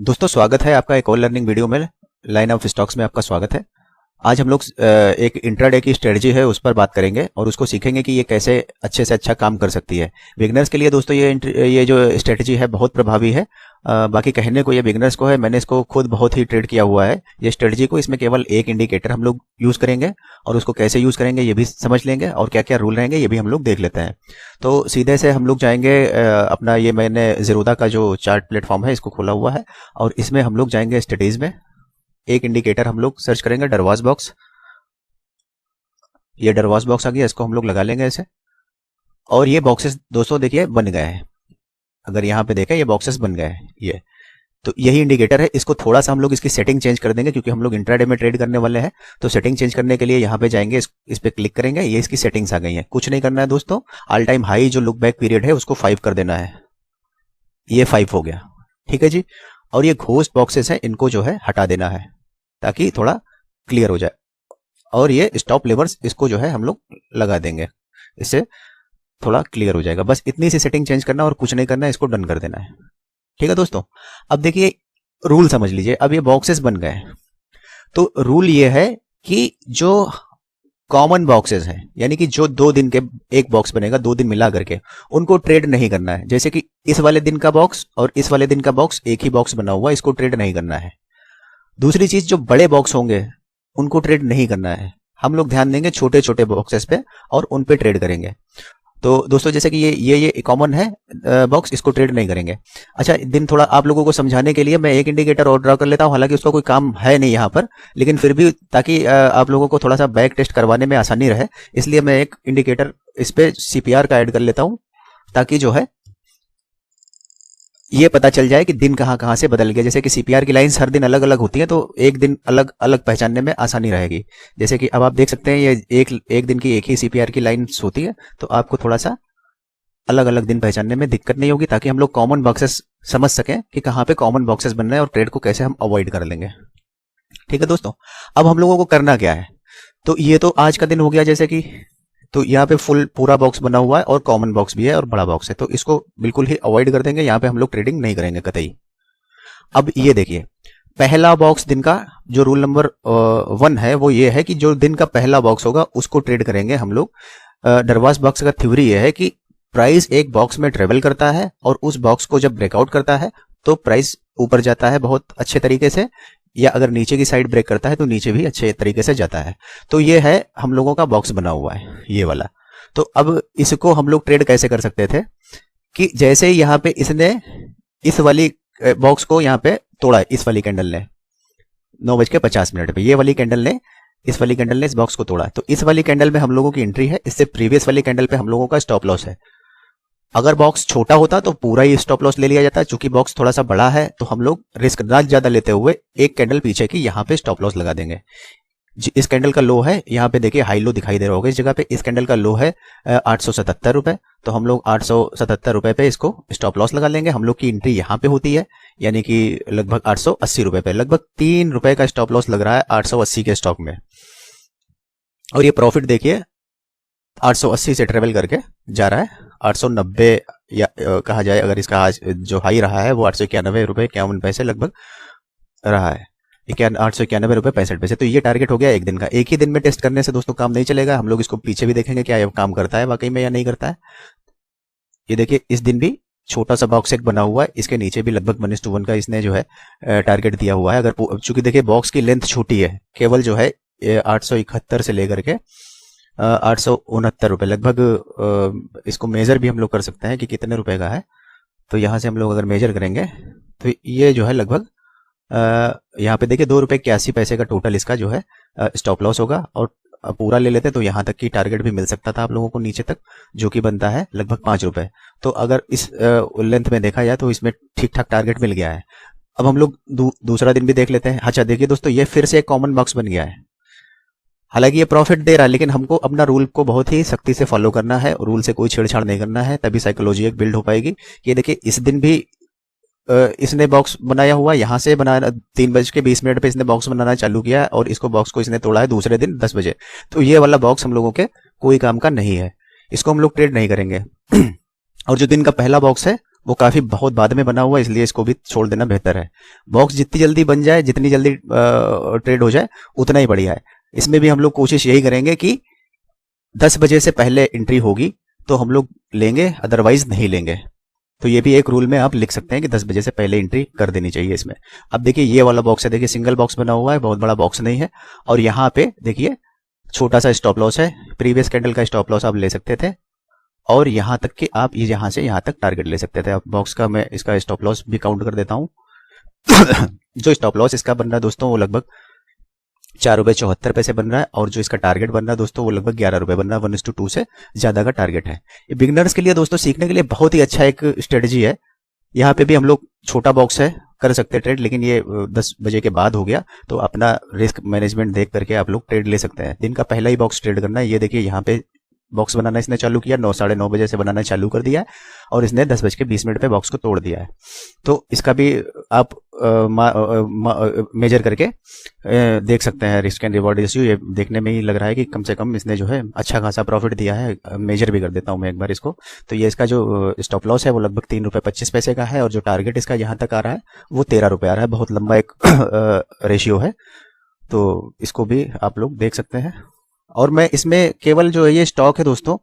दोस्तों स्वागत है आपका एक और लर्निंग वीडियो में। लाइन ऑफ स्टॉक्स में आपका स्वागत है। आज हम लोग एक इंट्राडे की स्ट्रेटजी है उस पर बात करेंगे और उसको सीखेंगे कि ये कैसे अच्छे से अच्छा काम कर सकती है। बिगनर्स के लिए दोस्तों ये जो स्ट्रेटजी है बहुत प्रभावी है। बाकी कहने को ये बिगनर्स को है, मैंने इसको खुद बहुत ही ट्रेड किया हुआ है ये स्ट्रेटजी को। इसमें केवल एक इंडिकेटर हम लोग यूज करेंगे और उसको कैसे यूज करेंगे ये भी समझ लेंगे और क्या क्या रूल रहेंगे ये भी हम लोग देख लेते हैं। तो सीधे से हम लोग जाएंगे अपना, ये मैंने ज़ीरोधा का जो चार्ट प्लेटफॉर्म है इसको खोला हुआ है और इसमें हम लोग जाएंगे स्टडीज में। एक इंडिकेटर हम लोग सर्च करेंगे डरवाज बॉक्स। ये डरवाज बॉक्स आ गया, इसको हम लोग लगा लेंगे ऐसे। और ये बॉक्सेस दोस्तों देखिए बन गए हैं। अगर यहाँ पे देखें ये बॉक्सेस बन गए हैं ये, तो यही इंडिकेटर है। इसको थोड़ा सा हम लोग इसकी सेटिंग चेंज कर देंगे क्योंकि हम लोग इंट्राडे में ट्रेड करने वाले हैं। तो सेटिंग चेंज करने के लिए यहाँ पे जाएंगे, इस पे क्लिक करेंगे। ये इसकी सेटिंग्स आ गई हैं। कुछ नहीं करना है दोस्तों, ऑल टाइम हाई जो लुक बैक पीरियड है उसको 5 कर देना है। ये 5 हो गया, ठीक है जी। और ये घोस्ट बॉक्सेस है इनको जो है हटा देना है ताकि थोड़ा क्लियर हो जाए। और ये स्टॉप लेवर्स इसको जो है हम लोग लगा देंगे, इससे थोड़ा क्लियर हो जाएगा। बस इतनी सी सेटिंग चेंज करना और कुछ नहीं करना है, इसको डन कर देना है। ठीक है दोस्तों, अब देखिए रूल समझ लीजिए। अब ये बॉक्सेस बन गए, तो रूल ये है कि जो कॉमन बॉक्सेस हैं, यानी कि जो 2 दिन के एक बॉक्स बनेगा 2 दिन मिला करके, उनको ट्रेड नहीं करना है। जैसे कि इस वाले दिन का बॉक्स और इस वाले दिन का बॉक्स एक ही बॉक्स बना हुआ है, इसको ट्रेड नहीं करना है। दूसरी चीज, जो बड़े बॉक्स होंगे उनको ट्रेड नहीं करना है। हम लोग ध्यान देंगे छोटे छोटे बॉक्सेस पे और उन पे ट्रेड करेंगे। तो दोस्तों जैसे कि ये कॉमन है बॉक्स, इसको ट्रेड नहीं करेंगे। अच्छा, दिन थोड़ा आप लोगों को समझाने के लिए मैं एक इंडिकेटर और ड्रा कर लेता हूं, हालांकि उसका कोई काम है नहीं यहाँ पर, लेकिन फिर भी ताकि आप लोगों को थोड़ा सा बैक टेस्ट करवाने में आसानी रहे, इसलिए मैं एक इंडिकेटर इस पे सीपीआर का ऐड कर लेता हूं ताकि जो है ये पता चल जाए कि दिन कहाँ कहाँ से बदल गया। जैसे कि सीपीआर की लाइंस हर दिन अलग अलग होती हैं, तो एक दिन अलग अलग पहचानने में आसानी रहेगी। जैसे कि अब आप देख सकते हैं ये एक दिन की एक ही सीपीआर की लाइंस होती है, तो आपको थोड़ा सा अलग अलग दिन पहचानने में दिक्कत नहीं होगी, ताकि हम लोग कॉमन बॉक्सेस समझ सकें कि कहाँ पे कॉमन बॉक्सेस बन रहे हैं और ट्रेड को कैसे हम अवॉइड कर लेंगे। ठीक है दोस्तों, अब हम लोगों को करना क्या है। तो ये तो आज का दिन हो गया, जैसे कि तो यहाँ पे पूरा बॉक्स बना हुआ है और कॉमन बॉक्स भी है और बड़ा बॉक्स है, तो इसको बिल्कुल ही अवॉइड कर देंगे। यहाँ पे हम लोग ट्रेडिंग नहीं करेंगे कतई। अब ये देखिए, पहला बॉक्स दिन का जो रूल नंबर 1 है वो ये है कि जो दिन का पहला बॉक्स होगा उसको ट्रेड करेंगे हम लोग। डरवाज बॉक्स का थ्योरी ये है कि प्राइस एक बॉक्स में ट्रेवल करता है और उस बॉक्स को जब ब्रेकआउट करता है तो प्राइस ऊपर जाता है बहुत अच्छे तरीके से, या अगर नीचे की साइड ब्रेक करता है तो नीचे भी अच्छे तरीके से जाता है। तो ये है हम लोगों का बॉक्स बना हुआ है ये वाला। तो अब इसको हम लोग ट्रेड कैसे कर सकते थे कि जैसे ही यहाँ पे इसने इस वाली बॉक्स को यहाँ पे तोड़ा, इस वाली कैंडल ने 9:50 पे, ये वाली कैंडल ने इस वाली कैंडल ने इस बॉक्स को तोड़ा, तो इस वाली कैंडल में हम लोगों की एंट्री है। इससे प्रीवियस वाली कैंडल पे हम लोगों का स्टॉप लॉस है। अगर बॉक्स छोटा होता तो पूरा ही स्टॉप लॉस ले लिया जाता। चूंकि बॉक्स थोड़ा सा बड़ा है तो हम लोग रिस्क ना ज्यादा लेते हुए एक कैंडल पीछे की यहाँ पे स्टॉप लॉस लगा देंगे। इस कैंडल का लो है, यहाँ पे देखिए हाई लो दिखाई दे रहा होगा इस जगह पे। इस कैंडल का लो है 877 रुपए, तो हम लोग 877 रुपए पे इसको स्टॉप लॉस लगा लेंगे। हम लोग की एंट्री यहाँ पे होती है, यानी कि लगभग 880 रुपए पे। लगभग 3 रुपए का स्टॉप लॉस लग रहा है 880 के स्टॉक में। और ये प्रॉफिट देखिए 880 से ट्रेवल करके जा रहा है 890, या कहा जाए अगर इसका आज जो हाई रहा है वो 891 रुपए 51 पैसे लगभग रहा है, 891 रुपए 65 पैसे। तो ये टारगेट हो गया एक दिन का। एक ही दिन में टेस्ट करने से दोस्तों काम नहीं चलेगा, हम लोग इसको पीछे भी देखेंगे क्या ये काम करता है वाकई में या नहीं करता है। ये देखिए इस दिन भी छोटा सा बॉक्स एक बना हुआ है, इसके नीचे भी लगभग 1:1 का इसने जो है टारगेट दिया हुआ है। अगर चूंकि देखिए बॉक्स की लेंथ छोटी है, केवल जो है 871 से लेकर के 869 रुपए लगभग, इसको मेजर भी हम लोग कर सकते हैं कि कितने रुपए का है। तो यहां से हम लोग अगर मेजर करेंगे तो ये जो है लगभग यहाँ पे देखिए 2 रुपए 81 पैसे का टोटल इसका जो है स्टॉप लॉस होगा। और पूरा ले लेते तो यहाँ तक की टारगेट भी मिल सकता था आप लोगों को नीचे तक, जो कि बनता है लगभग 5 रुपए। तो अगर इस लेंथ में देखा जाए तो इसमें ठीक ठाक टारगेट मिल गया है। अब हम लोग दूसरा दिन भी देख लेते हैं। अच्छा देखिए दोस्तों, ये फिर से एक कॉमन बॉक्स बन गया है। हालांकि ये प्रॉफिट दे रहा है, लेकिन हमको अपना रूल को बहुत ही सख्ती से फॉलो करना है। रूल से कोई छेड़छाड़ नहीं करना है, तभी साइकोलॉजी एक बिल्ड हो पाएगी। ये देखिए इस दिन भी इसने बॉक्स बनाया हुआ, यहाँ से बनाया 3:20 पे इसने बॉक्स बनाना चालू किया और इसको बॉक्स को इसने तोड़ा है दूसरे दिन 10 बजे। तो ये वाला बॉक्स हम लोगों के कोई काम का नहीं है, इसको हम लोग ट्रेड नहीं करेंगे। और जो दिन का पहला बॉक्स है वो काफ़ी बहुत बाद में बना हुआ है, इसलिए इसको भी छोड़ देना बेहतर है। बॉक्स जितनी जल्दी बन जाए, जितनी जल्दी ट्रेड हो जाए, उतना ही बढ़िया है। इसमें भी हम लोग कोशिश यही करेंगे कि 10 बजे से पहले एंट्री होगी तो हम लोग लेंगे, अदरवाइज नहीं लेंगे। तो ये भी एक रूल में आप लिख सकते हैं कि 10 बजे से पहले एंट्री कर देनी चाहिए इसमें। अब देखिए ये वाला बॉक्स है, देखिए सिंगल बॉक्स बना हुआ है, बहुत बड़ा बॉक्स नहीं है। और यहाँ पे देखिए छोटा सा स्टॉप लॉस है, प्रीवियस कैंडल का स्टॉप लॉस आप ले सकते थे, और यहाँ तक कि आप यहाँ से यहाँ तक टारगेट ले सकते थे। अब बॉक्स का मैं इसका स्टॉप लॉस भी काउंट कर देता हूँ। जो स्टॉप लॉस इसका बन रहा है दोस्तों, वो लगभग ₹4.74 बन रहा है, और जो इसका टारगेट बन रहा है दोस्तों, वो लगभग ₹11 बन रहा है। 1:2 से ज्यादा का टारगेट है। ये बिगिनर्स के लिए दोस्तों सीखने के लिए बहुत ही अच्छा एक स्ट्रेटजी है। यहाँ पे भी हम लोग छोटा बॉक्स है, कर सकते हैं ट्रेड, लेकिन ये 10 बजे के बाद हो गया, तो अपना रिस्क मैनेजमेंट देख करके आप लोग ट्रेड ले सकते हैं। दिन का पहला ही बॉक्स ट्रेड करना है। ये देखिए यहाँ पे बॉक्स बनाना इसने चालू किया, 9 साढ़े 9 बजे से बनाना चालू कर दिया है, और इसने 10:20 पे बॉक्स को तोड़ दिया है। तो इसका भी आप मेजर करके देख सकते हैं रिस्क एंड रिवॉर्ड रेशियो। ये देखने में ही लग रहा है कि कम से कम इसने जो है अच्छा खासा प्रॉफिट दिया है। मेजर भी कर देता हूं मैं एक बार इसको। तो ये इसका जो स्टॉप लॉस है वो लगभग ₹3.25 का है, और जो टारगेट इसका यहाँ तक आ रहा है वो ₹13 आ रहा है। बहुत लंबा एक रेशियो है, तो इसको भी आप लोग देख सकते हैं। और मैं इसमें केवल जो ये स्टॉक है दोस्तों,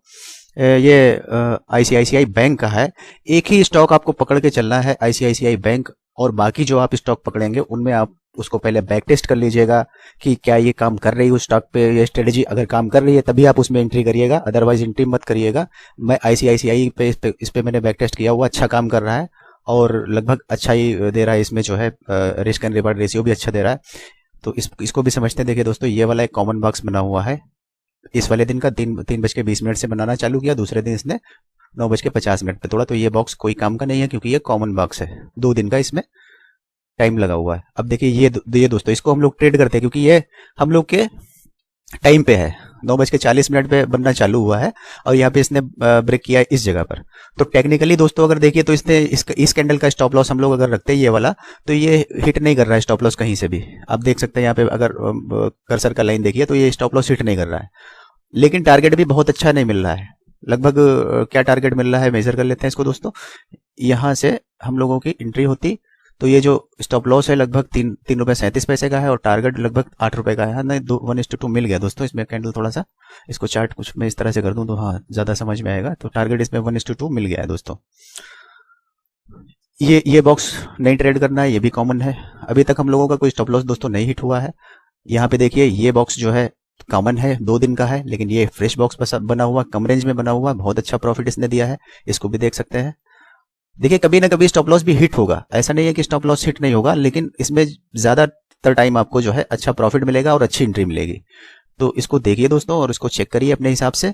ये आईसीआईसीआई बैंक का है। एक ही स्टॉक आपको पकड़ के चलना है, आईसीआईसीआई बैंक, और बाकी जो आप स्टॉक पकड़ेंगे उनमें आप उसको पहले बैक टेस्ट कर लीजिएगा कि क्या ये काम कर रही है उस स्टॉक पे, ये स्ट्रेटेजी अगर काम कर रही है तभी आप उसमें एंट्री करिएगा, अदरवाइज एंट्री मत करिएगा। मैं आईसीआईसीआई पे इस पे मैंने बैक टेस्ट किया हुआ, अच्छा काम कर रहा है, और लगभग अच्छा ही दे रहा है। इसमें जो है रिस्क एंड रिवॉर्ड रेशियो भी अच्छा दे रहा है। तो इसको भी समझते हैं। देखिए दोस्तों, ये वाला एक कॉमन बॉक्स बना हुआ है। इस वाले दिन का 3:20 से बनाना चालू किया, दूसरे दिन इसने 9:50 पे तोड़ा। तो ये बॉक्स कोई काम का नहीं है, क्योंकि ये कॉमन बॉक्स है। 2 दिन का इसमें टाइम लगा हुआ है। अब देखिए ये दोस्तों, इसको हम लोग ट्रेड करते हैं, क्योंकि ये हम लोग के टाइम पे है। 9:40 पे बनना चालू हुआ है, और यहाँ पे इसने ब्रेक किया इस जगह पर। तो टेक्निकली दोस्तों अगर देखिए तो इसने इस कैंडल का स्टॉप लॉस हम लोग अगर रखते हैं ये वाला, तो ये हिट नहीं कर रहा है स्टॉप लॉस कहीं से भी। आप देख सकते हैं यहाँ पे अगर कर्सर का लाइन देखिए तो ये स्टॉप लॉस हिट नहीं कर रहा है, लेकिन टारगेट भी बहुत अच्छा नहीं मिल रहा है। लगभग क्या टारगेट मिल रहा है, मेजर कर लेते हैं इसको दोस्तों। यहाँ से हम लोगों की एंट्री होती, तो ये जो स्टॉप लॉस है लगभग ₹3.37 का है, और टारगेट लगभग ₹8 का है। नहीं, 1:2 मिल गया दोस्तों। इसमें कैंडल थोड़ा सा इसको चार्ट कुछ मैं इस तरह से कर दूं तो हाँ ज्यादा समझ में आएगा। तो टारगेट इसमें 1:2 मिल गया है दोस्तों। ये बॉक्स नहीं ट्रेड करना है, ये भी कॉमन है। अभी तक हम लोगों का कोई स्टॉप लॉस दोस्तों नहीं हिट हुआ है। यहाँ पे देखिए ये बॉक्स जो है कॉमन है, 2 दिन का है, लेकिन ये फ्रेश बॉक्स बना हुआ, कम रेंज में बना हुआ, बहुत अच्छा प्रॉफिट इसने दिया है। इसको भी देख सकते हैं। देखिए कभी ना कभी स्टॉप लॉस भी हिट होगा, ऐसा नहीं है कि स्टॉप लॉस हिट नहीं होगा, लेकिन इसमें ज्यादातर टाइम आपको जो है अच्छा प्रॉफिट मिलेगा और अच्छी एंट्री मिलेगी। तो इसको देखिए दोस्तों, और इसको चेक करिए अपने हिसाब से,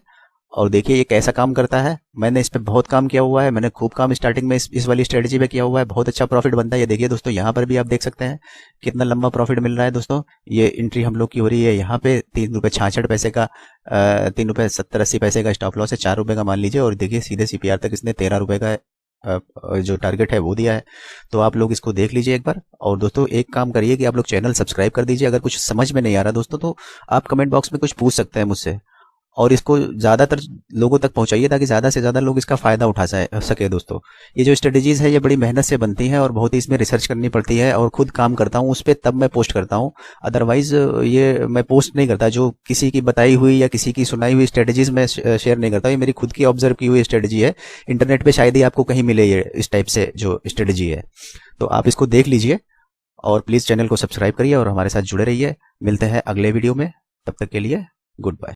और देखिए ये कैसा काम करता है। मैंने इस पे बहुत काम किया हुआ है, मैंने खूब काम स्टार्टिंग में इस वाली स्ट्रेटजी पे किया हुआ है। बहुत अच्छा प्रॉफिट बनता है। ये देखिए दोस्तों, यहाँ पर भी आप देख सकते हैं कितना लंबा प्रॉफिट मिल रहा है दोस्तों। ये एंट्री हम लोग की हो रही है यहाँ पे ₹3.66 का, ₹3.70-80 का स्टॉप लॉस है, ₹4 का मान लीजिए, और देखिए सीधे सीपीआर तक इसने ₹13 का जो टारगेट है वो दिया है। तो आप लोग इसको देख लीजिए एक बार। और दोस्तों एक काम करिए कि आप लोग चैनल सब्सक्राइब कर दीजिए। अगर कुछ समझ में नहीं आ रहा दोस्तों, तो आप कमेंट बॉक्स में कुछ पूछ सकते हैं मुझसे, और इसको ज्यादातर लोगों तक पहुंचाइए, ताकि ज्यादा से ज्यादा लोग इसका फायदा उठा सके दोस्तों। ये जो स्ट्रेटेजीज है ये बड़ी मेहनत से बनती है, और बहुत ही इसमें रिसर्च करनी पड़ती है, और खुद काम करता हूँ उस पर, तब मैं पोस्ट करता हूँ। अदरवाइज ये मैं पोस्ट नहीं करता। जो किसी की बताई हुई या किसी की सुनाई हुई स्ट्रेटेजीज मैं शेयर नहीं करता। ये मेरी खुद की ऑब्जर्व की हुई स्ट्रेटेजी है। इंटरनेट पे शायद ही आपको कहीं मिले ये इस टाइप से जो स्ट्रेटेजी है। तो आप इसको देख लीजिए, और प्लीज चैनल को सब्सक्राइब करिए और हमारे साथ जुड़े रहिए। मिलते हैं अगले वीडियो में, तब तक के लिए गुड बाय।